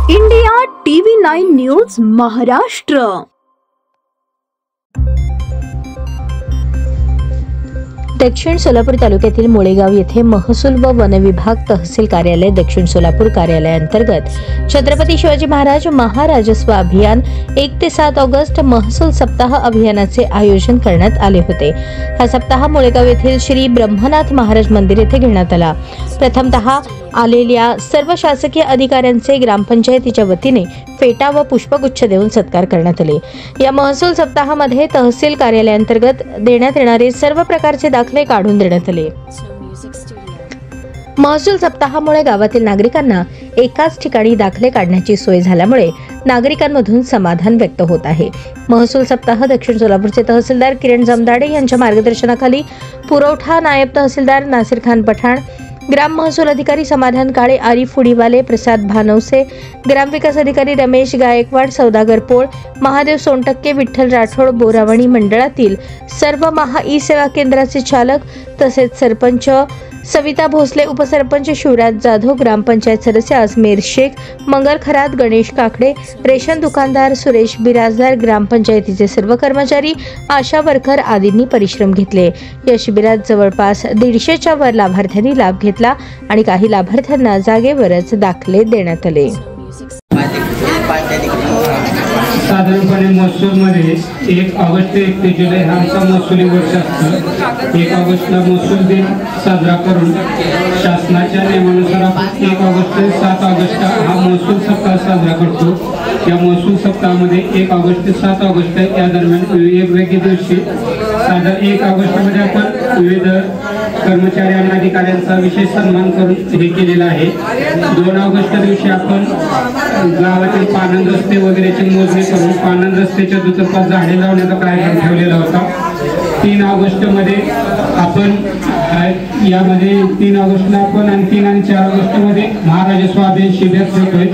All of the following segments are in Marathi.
India TV 9 news Maharashtra. दक्षिण सोलापूर तालुक्यातील मुळेगाव येथे महसूल व वन विभाग तहसील कार्यालय दक्षिण सोलापूर कार्यालयाअंतर्गत छत्रपती शिवाजी महाराज महाराजस्व अभियान 1 ते 7 ऑगस्ट महसूल सप्ताह अभियानाचे आयोजन करण्यात आले होते। हा सप्ताह मुळेगाव येथील श्री ब्रह्मनाथ महाराज मंदिर येथे घेण्यात आला। प्रथमतः आलेल्या सर्व शासकीय अधिकाऱ्यांचे ग्रामपंचायतीच्या वतीने फेटा व पुष्पगुच्छ देऊन सत्कार करण्यात आले। या महसूल सप्ताहामध्ये तहसील कार्यालयाअंतर्गत देण्यात येणारे सर्व प्रकारचे दाखले काढून देण्यात आले। महसूल सप्ताहामुळे गावातील नागरिकांना एकाच ठिकाणी दाखले काढण्याची सोय झाल्यामुळे नागरिकांमधून समाधान व्यक्त होत आहे। महसूल सप्ताह दक्षिण सोलापूरचे तहसीलदार किरण जमदाडे यांच्या मार्गदर्शनाखाली पुरवठा नायब तहसीलदार नासिर खान पठाण, ग्राम महसूल अधिकारी समाधान काळे, आरिफ उडीवाले, प्रसाद भानवसे, ग्रामविकास अधिकारी रमेश गायकवाड, सौदागर पोळ, महादेव सोनटक्के, विठ्ठल राठोड, बोरावणी मंडळातील सर्व महा ई सेवा केंद्राचे चालक तसेच सरपंच सविता भोसले, उपसरपंच शिवराज जाधव, ग्रामपंचायत सदस्य अजमेर शेख, मंगल खरात, गणेश काकडे, रेशन दुकानदार सुरेश बिराजदार, ग्रामपंचायतीचे सर्व कर्मचारी, आशा वर्कर आदींनी परिश्रम घेतले। या शिबिरात जवळपास 150च्या वर लाभार्थ्यांनी लाभ घेतला आणि काही लाभार्थ्यांना जागेवरच दाखले देण्यात आले। साधारणपणे महसूलमध्ये 1 ऑगस्ट ते 31 जुलै हा आमचा महसुली वर्ष असतं। 1 ऑगस्टला महसूल दिन साजरा करून शासनाच्या नियमानुसार आपण 1 ऑगस्ट ते 7 ऑगस्ट हा महसूल सप्ताह साजरा करतो। या महसूल सप्ताहामध्ये 1 ऑगस्ट ते 7 ऑगस्ट या दरम्यान वेगवेगळ्या दिवशी साधारण 1 ऑगस्टमध्ये आपण विविध कर्मचारी आणि अधिकाऱ्यांचा विशेष सन्मान करून हे केलेला आहे। 2 ऑगस्ट दिवशी आपण गावातील पानंद रस्ते वगैरेची मोजणी करून पानंद रस्त्याच्या दुतर्फा झाडे लावण्याचा कार्यक्रम ठेवलेला होता। 3 ऑगस्ट मध्ये आपण यामध्ये 3 ऑगस्टला आपण आणि 3 आणि 4 ऑगस्ट मध्ये महाराजस्व अभियान शिबिर ठेवतोय।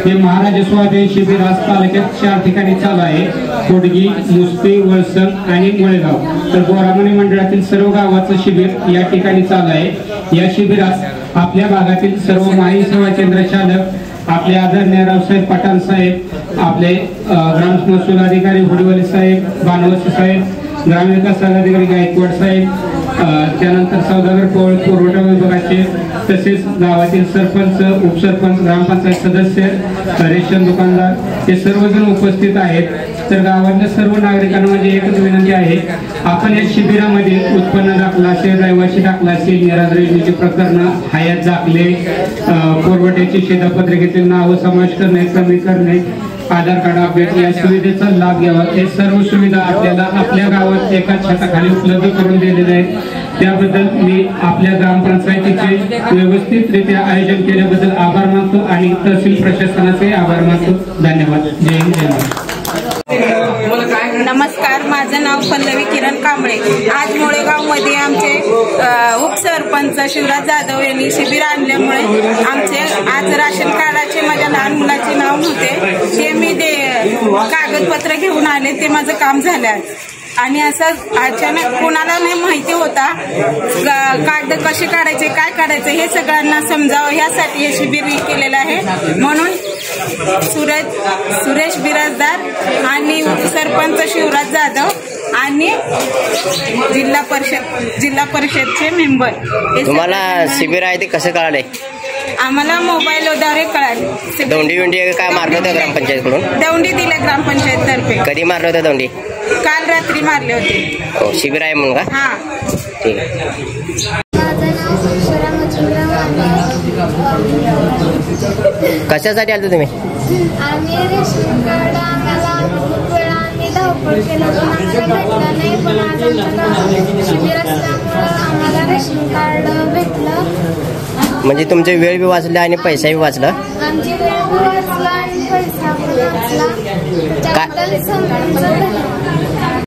हे महाराजस्व अभियान शिबिर आज तालुक्यात 4 ठिकाणी चालू आहे, कोडगी, मुस्ती, वळसंग आणि मुळेगाव। तर बोरावणी मंडळातील सर्व गावाचं शिबिर या ठिकाणी चालू आहे। या शिबिरात आपल्या भागातील सर्व माई सेवा केंद्र चालक, आपले आदरणीय रावसाहेब पठाण साहेब, आपले ग्राम महसूल अधिकारी हुडीवाले साहेब, बानवसे साहेब, ग्रामविकास अधिकारी गायकवाड साहेब, त्यानंतर सौदागर पोळ पुरवठा विभागाचे, तसेच गावातील सरपंच, उपसरपंच, ग्रामपंचायत सदस्य, रेशन दुकानदार हे सर्वजण उपस्थित आहेत। तर गावातल्या सर्व नागरिकांना माझी एकच विनंती आहे, आपण या शिबिरामध्ये उत्पन्न दाखला असेल, रहिवासी दाखला असेल, निराधार योजनेची प्रकरणं, हयात दाखले, पुरवठ्याची शिधापत्रिकेतील नाव समावेश करणे, कमी करणे, आधार कार्ड अपडेट या सुविधेचा लाभ घ्यावा। हे सर्व सुविधा आपल्याला आपल्या गावात एकाच छताखाली उपलब्ध करून दिलेल्या आहेत। त्याबद्दल मी आपल्या ग्रामपंचायतीचे व्यवस्थितरित्या आयोजन केल्याबद्दल आभार मानतो आणि तहसील प्रशासनाचे आभार मानतो। धन्यवाद। जय हिंद, जय महाराष्ट्र। नमस्कार, माझं नाव पल्लवी किरण कांबळे। आज मुळेगावमध्ये आमचे उपसरपंच शिवराज जाधव यांनी शिबिर आणल्यामुळे आमचे आज राशन कार्डाचे माझ्या लहान मुलाचे नाव नव्हते, ते मी कागदपत्र घेऊन आले, ते माझं काम झालं। आणि असं अचानक कोणाला नाही माहिती होता कागद कसे काढायचे, काय काढायचे हे सगळ्यांना समजावं यासाठी हे शिबिर केलेलं आहे। म्हणून सुरेश बिराजदार आणि सरपंच शिवराज जाधव आणि जिल्हा परिषदचे मेंबर, तुम्हाला शिबिर आहे ते कसं कळाले? आम्हाला मोबाईलद्वारे कळाले। दौंडी काय मारलं होतं ग्रामपंचायतकडून? दौंडी दिल्या ग्रामपंचायत तर्फे। कधी मारलं होतं दौंडी? काल रात्री मारले होते। हो, शिबिर आहे म्हणून का? हा, ठीक आहे। कशासाठी आले तुम्ही? आम्ही रेशन कार्ड आम्हाला खूप वेळा आम्ही धावपळ केलं पण आम्हाला भेटलं नाही, पण आज आमच्या शिबिर असल्यामुळं आम्हाला रेशन कार्ड भेटलं। म्हणजे तुमचे वेळ बी वाचला आणि पैसाही वाचला? आमची वेळ वाचला आणि पैसा पण वाचला, त्याबद्दल समजून